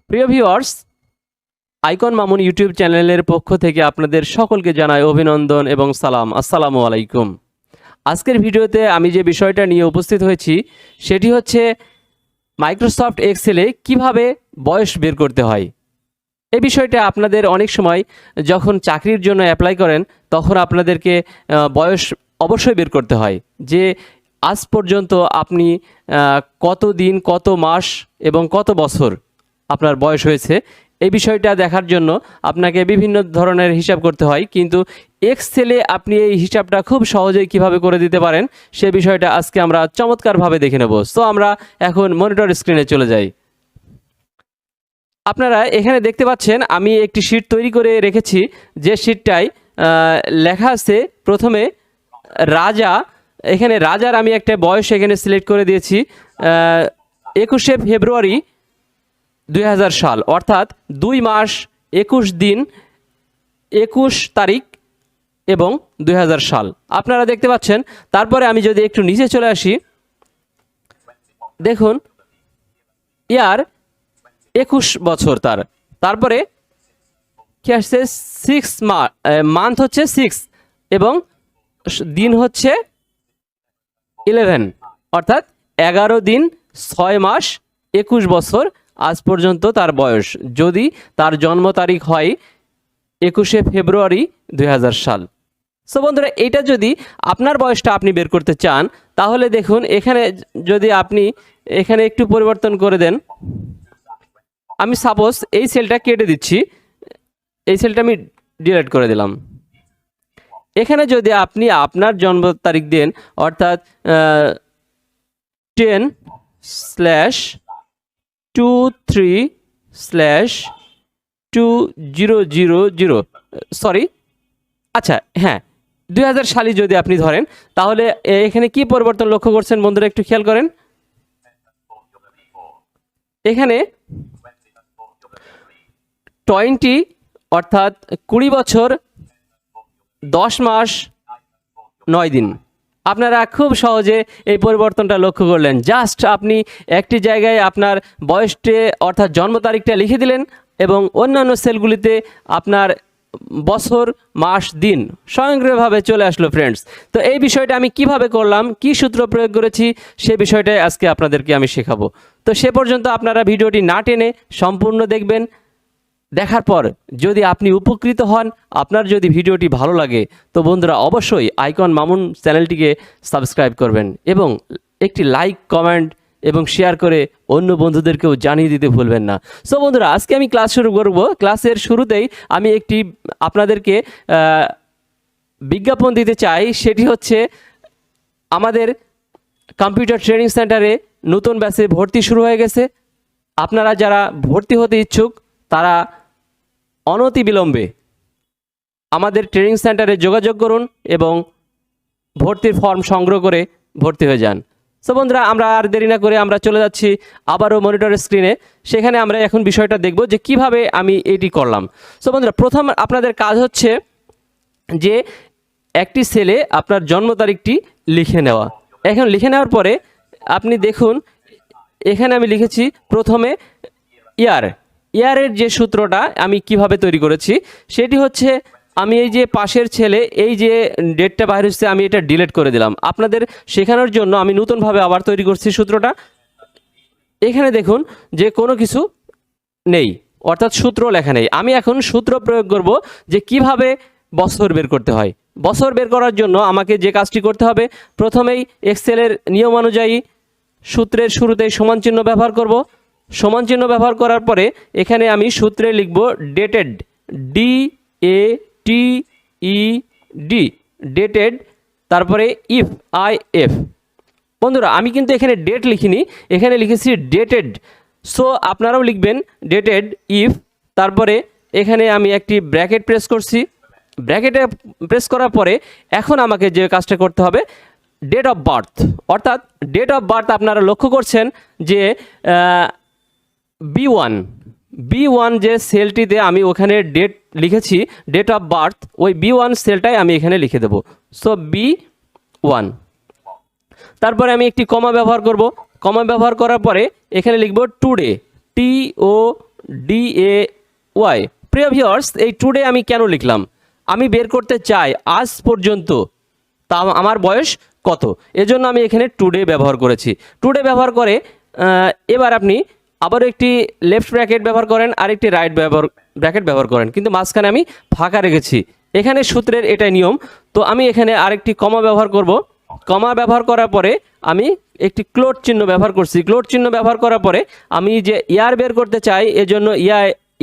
প্রিয় viewers, icon Mamun YouTube চ্যানেলের পক্ষ থেকে আপনাদের সকলকে জানাই অভিনন্দন এবং সালাম। আসসালামু আলাইকুম। আজকের ভিডিওতে আমি যে বিষয়টা নিয়ে উপস্থিত হয়েছি সেটি হচ্ছে মাইক্রোসফট এক্সেলে কিভাবে বয়স বের করতে হয়। এই বিষয়টা আপনাদের অনেক সময় যখন চাকরির জন্য অ্যাপ্লাই করেন তখন আপনাদেরকে বয়স অবশ্যই বের করতে হয় যে আজ পর্যন্ত আপনি কত দিন, কত মাস এবং কত বছর আপনার বয়স হয়েছে। এই বিষয়টা দেখার জন্য আপনাকে বিভিন্ন ধরনের হিসাব করতে হয়, কিন্তু এক্সেলে আপনি এই হিসাবটা খুব সহজেই কিভাবে করে দিতে পারেন সে বিষয়টা আজকে আমরা চমৎকারভাবে দেখে নেব। সো আমরা এখন মনিটর স্ক্রিনে চলে যাই। আপনারা এখানে দেখতে পাচ্ছেন আমি একটি শীট তৈরি করে রেখেছি, যে শীটটায় লেখা আছে প্রথমে রাজা। এখানে রাজার আমি একটা বয়স এখানে সিলেক্ট করে দিয়েছি 21শে ফেব্রুয়ারি 2000 সাল, অর্থাৎ 2 মাস 21 দিন 21 তারিখ এবং 2000 সাল আপনারা দেখতে পাচ্ছেন। তারপরে আমি যদি একটু নিচে চলে আসি, দেখুন ইয়ার 21 বছর, তারপরে কি আসছে 6 মান্থ হচ্ছে 6 এবং দিন হচ্ছে 11, অর্থাৎ 11 দিন 6 মাস 21 বছর আজ পর্যন্ত তার বয়স, যদি তার জন্ম তারিখ হয় 21শে ফেব্রুয়ারি 2000 সাল। সো বন্ধুরা, এটা যদি আপনার বয়সটা আপনি বের করতে চান তাহলে দেখুন এখানে যদি আপনি এখানে একটু পরিবর্তন করে দেন, আমি সাপোজ এই সেলটা কেটে দিচ্ছি, এই সেলটা আমি ডিলিট করে দিলাম। এখানে যদি আপনি আপনার জন্ম তারিখ দেন, অর্থাৎ 10/23/2000, সরি, আচ্ছা হ্যাঁ 2000 সালে যদি আপনি ধরেন তাহলে এখানে কি পরিবর্তন লক্ষ্য করছেন বন্ধুরা, একটু খেয়াল করেন। এখানে 20 অর্থাৎ 20 বছর 10 মাস 9 দিন। আপনারা খুব সহজে এই পরিবর্তনটা লক্ষ্য করলেন। জাস্ট আপনি একটি জায়গায় আপনার বয়সটি অর্থাৎ জন্ম তারিখটা লিখে দিলেন এবং অন্যান্য সেলগুলিতে আপনার বছর, মাস, দিন স্বয়ংক্রিয়ভাবে চলে আসলো ফ্রেন্ডস। তো এই বিষয়টা আমি কিভাবে করলাম, কি সূত্র প্রয়োগ করেছি সে বিষয়টাই আজকে আপনাদেরকে আমি শেখাবো। তো সে পর্যন্ত আপনারা ভিডিওটি না টেনে সম্পূর্ণ দেখবেন। দেখার পর যদি আপনি উপকৃত হন, আপনার যদি ভিডিওটি ভালো লাগে, তো বন্ধুরা অবশ্যই আইকন মামুন চ্যানেলটিকে সাবস্ক্রাইব করবেন এবং একটি লাইক, কমেন্ট এবং শেয়ার করে অন্য বন্ধুদেরকেও জানিয়ে দিতে ভুলবেন না। সো বন্ধুরা, আজকে আমি ক্লাস শুরু করব। ক্লাসের শুরুতেই আমি একটি আপনাদেরকে বিজ্ঞাপন দিতে চাই, সেটি হচ্ছে আমাদের কম্পিউটার ট্রেনিং সেন্টারে নতুন ব্যাচে ভর্তি শুরু হয়ে গেছে। আপনারা যারা ভর্তি হতে ইচ্ছুক তারা অনতিবিলম্বে আমাদের ট্রেনিং সেন্টারে যোগাযোগ করুন এবং ভর্তির ফর্ম সংগ্রহ করে ভর্তি হয়ে যান। সো বন্ধুরা, আমরা আর দেরি না করে আমরা চলে যাচ্ছি আবারও মনিটর স্ক্রিনে। সেখানে আমরা এখন বিষয়টা দেখব যে কিভাবে আমি এটি করলাম। সো বন্ধুরা, প্রথম আপনাদের কাজ হচ্ছে যে একটি সেলে আপনার জন্ম তারিখটি লিখে নেওয়া। এখন লিখে নেওয়ার পরে আপনি দেখুন এখানে আমি লিখেছি প্রথমে ইয়ারের যে সূত্রটা আমি কিভাবে তৈরি করেছি সেটি হচ্ছে, আমি এই যে পাশের ছেলে এই যে ডেটটা বাইরে হচ্ছে আমি এটা ডিলিট করে দিলাম। আপনাদের শেখানোর জন্য আমি নতুনভাবে আবার তৈরি করছি সূত্রটা। এখানে দেখুন যে কোনো কিছু নেই, অর্থাৎ সূত্র লেখা নেই। আমি এখন সূত্র প্রয়োগ করব যে কিভাবে বছর বের করতে হয়। বছর বের করার জন্য আমাকে যে কাজটি করতে হবে, প্রথমেই এক্সেলের নিয়ম অনুযায়ী সূত্রের শুরুতেই সমান চিহ্ন ব্যবহার করব। সমান চিহ্ন ব্যবহার করার পরে এখানে আমি সূত্রে লিখব ডেটেড, DATED, ডেটেড, তারপরে ইফ, IF। বন্ধুরা, আমি কিন্তু এখানে ডেট লিখিনি, এখানে লিখেছি ডেটেড। সো আপনারাও লিখবেন ডেটেড ইফ, তারপরে এখানে আমি একটি ব্র্যাকেট প্রেস করছি। ব্র্যাকেটে প্রেস করার পরে এখন আমাকে যে কাজটা করতে হবে, ডেট অফ বার্থ, অর্থাৎ ডেট অফ বার্থ আপনারা লক্ষ্য করছেন যে B1 যে সেলটিতে আমি ওখানে ডেট লিখেছি, ডেট অফ বার্থ, ওই B1 সেলটাই আমি এখানে লিখে দেব। সো B1, তারপরে আমি একটি কমা ব্যবহার করব। কমা ব্যবহার করার পরে এখানে লিখব টুডে, DAY। প্রিয় ভিউয়ার্স, এই টুডে আমি কেন লিখলাম? আমি বের করতে চাই আজ পর্যন্ত তা আমার বয়স কত, এজন্য আমি এখানে টুডে ব্যবহার করেছি। টুডে ব্যবহার করে এবার আপনি আবারও একটি লেফট ব্র্যাকেট ব্যবহার করেন, আরেকটি রাইট ব্র্যাকেট ব্যবহার করেন, কিন্তু মাঝখানে আমি ফাঁকা রেখেছি। এখানে সূত্রের এটাই নিয়ম। তো আমি এখানে আরেকটি কমা ব্যবহার করব। কমা ব্যবহার করার পরে আমি একটি ক্লোট চিহ্ন ব্যবহার করছি। ক্লোট চিহ্ন ব্যবহার করার পরে আমি যে ইয়ার বের করতে চাই, এজন্য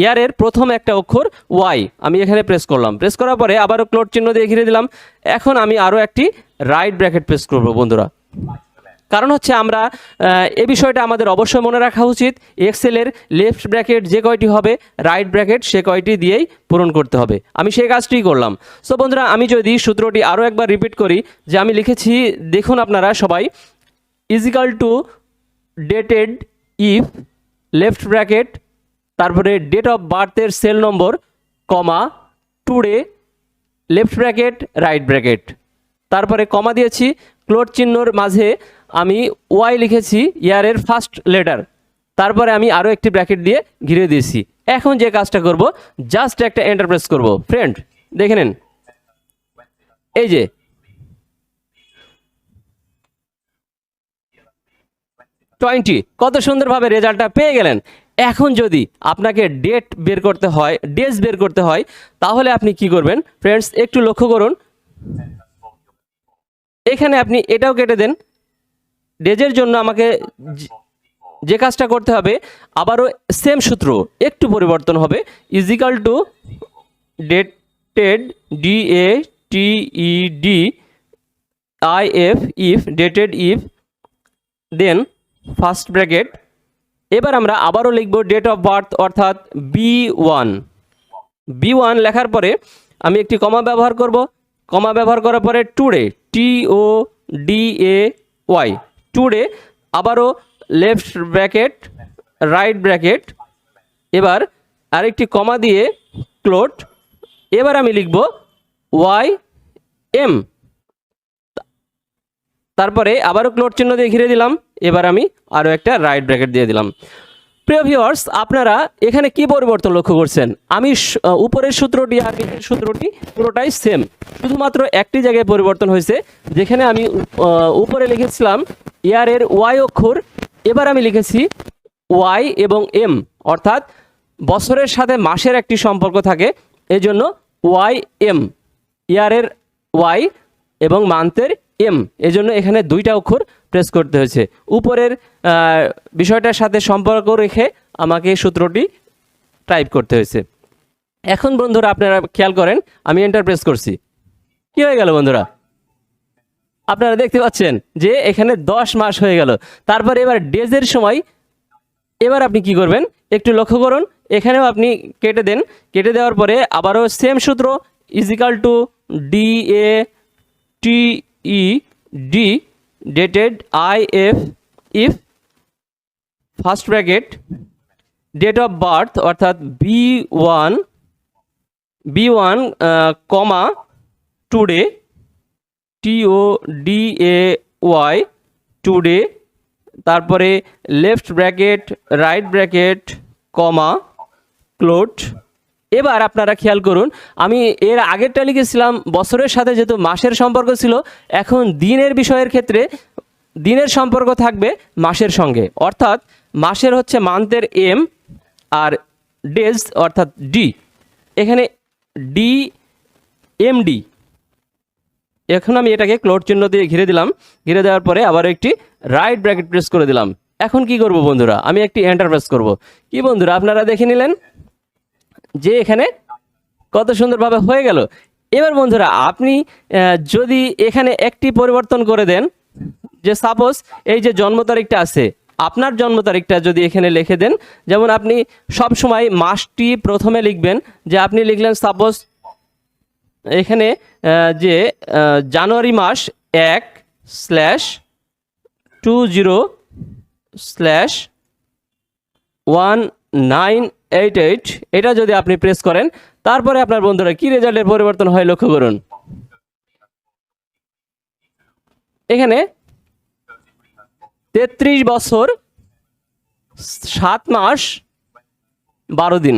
ইয়ারের প্রথম একটা অক্ষর ওয়াই আমি এখানে প্রেস করলাম। প্রেস করার পরে আবারও ক্লোট চিহ্ন দিয়ে ঘিরে দিলাম। এখন আমি আরও একটি রাইট ব্র্যাকেট প্রেস করব বন্ধুরা। কারণ হচ্ছে আমরা এই বিষয়টা আমাদের অবশ্যই মনে রাখা উচিত, এক্সেলের লেফট ব্র্যাকেট যে কয়টি হবে রাইট ব্র্যাকেট সে কয়টি দিয়েই পূরণ করতে হবে। আমি সেই কাজটিই করলাম। সো বন্ধুরা, আমি যদি সূত্রটি আরও একবার রিপিট করি, যে আমি লিখেছি, দেখুন আপনারা সবাই, equal to dated if left bracket, তারপরে ডেট অফ বার্থের cell number, comma today left bracket right bracket, তারপরে কমা দিয়েছি, ক্লোট চিহ্নর মাঝে আমি ওয়াই লিখেছি ইয়ারের ফার্স্ট লেটার, তারপরে আমি আরও একটি ব্র্যাকেট দিয়ে ঘিরে দিয়েছি। এখন যে কাজটা করব, জাস্ট একটা এন্টার প্রেস করব। ফ্রেন্ড দেখে নেন, এই যে টোয়েন্টি, কত সুন্দরভাবে রেজাল্টটা পেয়ে গেলেন। এখন যদি আপনাকে ডেট বের করতে হয়, ডেজ বের করতে হয়, তাহলে আপনি কি করবেন ফ্রেন্ডস, একটু লক্ষ্য করুন। এখানে আপনি এটাও কেটে দেন। ডেজের জন্য আমাকে যে কাজটা করতে হবে, আবারও সেম সূত্র, একটু পরিবর্তন হবে, equal to dated DATED if dated if then first bracket. এবার আমরা আবারও লিখব ডেট অফ বার্থ, অর্থাৎ B1 লেখার পরে আমি একটি কমা ব্যবহার করব। কমা ব্যবহার করার পরে টুডে, TODAY, টুডে, আবারও লেফট ব্র্যাকেট রাইট ব্র্যাকেট, এবার আরেকটি কমা দিয়ে ক্লোট, এবার আমি লিখব YM, তারপরে আবারও ক্লোট চিহ্ন দিয়ে ঘিরে দিলাম। এবার আমি আরও একটা রাইট ব্র্যাকেট দিয়ে দিলাম। প্রিয় ভিউয়ার্স, আপনারা এখানে কি পরিবর্তন লক্ষ্য করছেন? আমি উপরের সূত্রটি আর নিচের সূত্রটি পুরোটাই সেম, শুধুমাত্র একটি জায়গায় পরিবর্তন হয়েছে, যেখানে আমি উপরে লিখেছিলাম ইয়ারের ওয়াই অক্ষর, এবার আমি লিখেছি ওয়াই এবং এম, অর্থাৎ বছরের সাথে মাসের একটি সম্পর্ক থাকে, এজন্য YM, ইয়ারের ওয়াই এবং মান্থের এম, এজন্য এখানে দুইটা অক্ষর প্রেস করতে হয়েছে। উপরের বিষয়টার সাথে সম্পর্ক রেখে আমাকে সূত্রটি টাইপ করতে হয়েছে। এখন বন্ধুরা আপনারা খেয়াল করেন, আমি এন্টার প্রেস করছি, কি হয়ে গেল বন্ধুরা? আপনারা দেখতে পাচ্ছেন যে এখানে 10 মাস হয়ে গেল। তারপর এবার ডেজের সময় এবার আপনি কি করবেন একটু লক্ষ্য করুন, এখানেও আপনি কেটে দেন। কেটে দেওয়ার পরে আবারও সেম সূত্র, equal to DATED dated if first bracket date of birth, অর্থাৎ B1 comma today, TODAY, today, তারপরে left bracket right bracket comma ক্লোট। এবার আপনারা খেয়াল করুন, আমি এর আগেরটা লিখেছিলাম বছরের সাথে, যেহেতু মাসের সম্পর্ক ছিল, এখন দিনের বিষয়ের ক্ষেত্রে দিনের সম্পর্ক থাকবে মাসের সঙ্গে, অর্থাৎ মাসের হচ্ছে মান্থের এম আর ডেজ অর্থাৎ ডি, এখানে DMD। এখন আমি এটাকে ক্লোট চিহ্ন দিয়ে ঘিরে দিলাম। ঘিরে দেওয়ার পরে আবার একটি রাইট ব্র্যাকেট প্রেস করে দিলাম। এখন কি করব বন্ধুরা, আমি একটি এন্টার প্রেস করব। কি বন্ধুরা আপনারা দেখে নিলেন যে এখানে কত সুন্দরভাবে হয়ে গেল। এবার বন্ধুরা আপনি যদি এখানে একটি পরিবর্তন করে দেন, যে সাপোজ এই যে জন্ম তারিখটা আছে, আপনার জন্ম তারিখটা যদি এখানে লিখে দেন, যেমন আপনি সব সময় মাসটি প্রথমে লিখবেন, যে আপনি লিখলেন সাপোজ এখানে যে জানুয়ারি মাস 1/20/1988, এটা যদি আপনি প্রেস করেন, তারপরে আপনার বন্ধুরা কি রেজাল্টের পরিবর্তন হয় লক্ষ্য করুন। এখানে 33 বছর 7 মাস 12 দিন।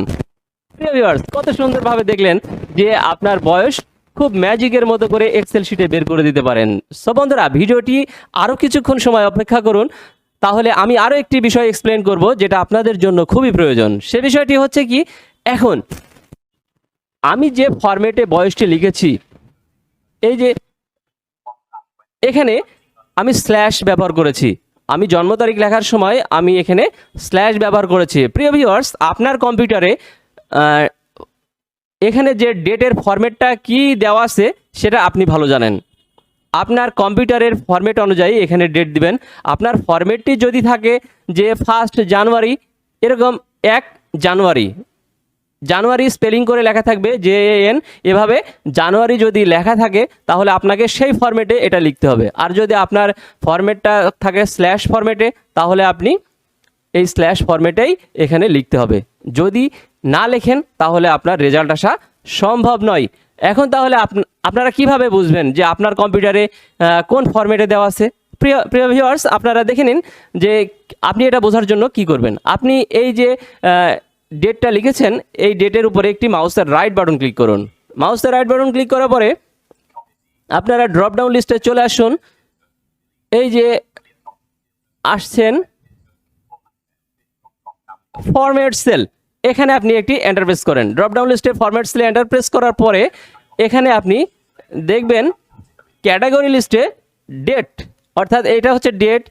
প্রিয় ভিউয়ার্স, কত সুন্দরভাবে দেখলেন যে আপনার বয়স খুব ম্যাজিকের মতো করে এক্সেল শিটে বের করে দিতে পারেন। সো বন্ধুরা, ভিডিওটি আরও কিছুক্ষণ সময় অপেক্ষা করুন, তাহলে আমি আরও একটি বিষয় এক্সপ্লেন করব যেটা আপনাদের জন্য খুবই প্রয়োজন। সে বিষয়টি হচ্ছে কি, এখন আমি যে ফরম্যাটে বয়সটি লিখেছি, এই যে এখানে আমি স্ল্যাশ ব্যবহার করেছি, আমি জন্ম তারিখ লেখার সময় আমি এখানে স্ল্যাশ ব্যবহার করেছি। প্রিয় ভিউয়ার্স, আপনার কম্পিউটারে এখানে যে ডেটের ফরম্যাটটা কি দেওয়া আছে সেটা আপনি ভালো জানেন। আপনার কম্পিউটারের ফরম্যাট অনুযায়ী এখানে ডেট দিবেন। আপনার ফরম্যাটটি যদি থাকে যে 1 জানুয়ারি, এরকম 1 জানুয়ারি, জানুয়ারি স্পেলিং করে লেখা থাকবে JAN, এভাবে জানুয়ারি যদি লেখা থাকে তাহলে আপনাকে সেই ফরম্যাটে এটা লিখতে হবে। আর যদি আপনার ফরম্যাটটা থাকে স্ল্যাশ ফরম্যাটে, তাহলে আপনি এই স্ল্যাশ ফরম্যাটেই এখানে লিখতে হবে। যদি না লেখেন তাহলে আপনার রেজাল্ট আসা সম্ভব নয়। এখন তাহলে আপনারা কিভাবে বুঝবেন যে আপনার কম্পিউটারে কোন ফরম্যাটে দেওয়া আছে? প্রিয় ভিউয়ার্স, আপনারা দেখে নিন যে আপনি এটা বোঝার জন্য কি করবেন। আপনি এই যে ডেটটা লিখেছেন, এই ডেটের উপরে একটি মাউসের রাইট বাটন ক্লিক করুন। মাউসের রাইট বাটন ক্লিক করার পরে আপনারা ড্রপ ডাউন লিস্টে চলে আসুন। এই যে আসছেন ফরম্যাট সেল, এখানে আপনি একটি এন্টার প্রেস করেন। ড্রপ ডাউন লিস্টে ফরম্যাট সেলে এন্টার প্রেস করার পরে এখানে আপনি দেখবেন ক্যাটাগরি লিস্টে ডেট, অর্থাৎ এটা হচ্ছে ডেট,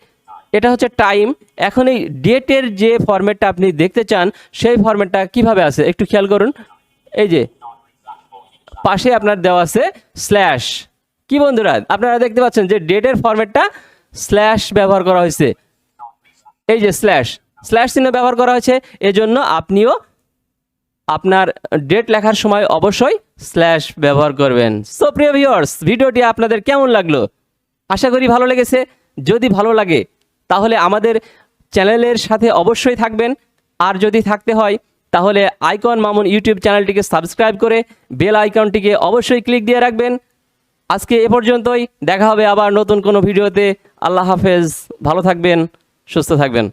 এটা হচ্ছে টাইম। এখন এই ডেটের যে ফরম্যাটটা আপনি দেখতে চান সেই ফরম্যাটটা কিভাবে আছে একটু খেয়াল করুন। এই যে পাশে আপনার দেওয়া আছে স্ল্যাশ। কি বন্ধুরা, আপনারা দেখতে পাচ্ছেন যে ডেটের ফরম্যাটটা স্ল্যাশ ব্যবহার করা হয়েছে। এই যে স্ল্যাশ চিহ্ন ব্যবহার করা হয়েছে, এজন্য আপনিও আপনার ডেট লেখার সময় অবশ্যই স্ল্যাশ ব্যবহার করবেন। সো প্রিয় ভিউয়ার্স, ভিডিওটি আপনাদের কেমন লাগলো? আশা করি ভালো লেগেছে। যদি ভালো লাগে তাহলে আমাদের চ্যানেলের সাথে অবশ্যই থাকবেন। আর যদি থাকতে হয় তাহলে আইকন মামুন ইউটিউব চ্যানেলটিকে সাবস্ক্রাইব করে বেল আইকনটিকে অবশ্যই ক্লিক দিয়ে রাখবেন। আজকে এ পর্যন্তই, দেখা হবে আবার নতুন কোনো ভিডিওতে। আল্লাহ হাফেজ, ভালো থাকবেন, সুস্থ থাকবেন।